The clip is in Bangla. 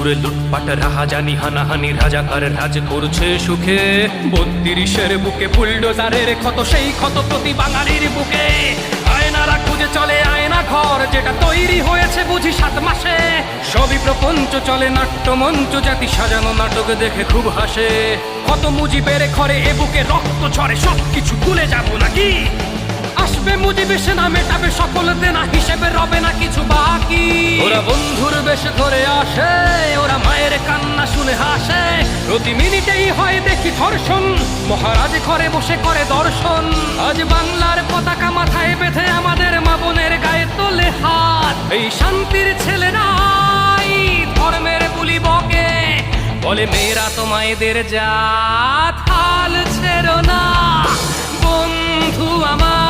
জুড়ে লুটপাট রাহাজানি হানাহানি রাজাকার রাজ করছে সুখে ৩২-এর বুকে বুলডোজারের ক্ষত সেই ক্ষত প্রতি বাঙালির বুকে আয়নারা খুঁজে চলে আয়না ঘর যেটা তৈরি হয়েছে বুঝি ৭ মাসে সবই প্রপঞ্চ চলে নাট্যমঞ্চ জাতি সাজানো নাটক দেখে খুব হাসে কত মুজিবের ঘরে এ বুকে রক্ত ঝরে সবকিছু ভুলে যাব নাকি আসবে মুজিবে সে না মেটাবে সকল দেনা হিসেবে রবে না কিছু বাকি ওরা বন্ধুর বেশে ধরে আসে ওরা মায়ের কান্না শুনে হাসে প্রতি মিনিটেই হয় দেখি ধর্ষণ মহারাজ ঘরে বসে করে দর্শন আজ বাংলার পতাকা মাথায় বেঁধে আমাদের মা বোনের গায়ে তোলে হাত এই শান্তির ছেলেরাই ধর্মের বুলি বকে বলে মেয়েরা তো মায়েদের জাত হাল ছেড়ো না বন্ধু আমার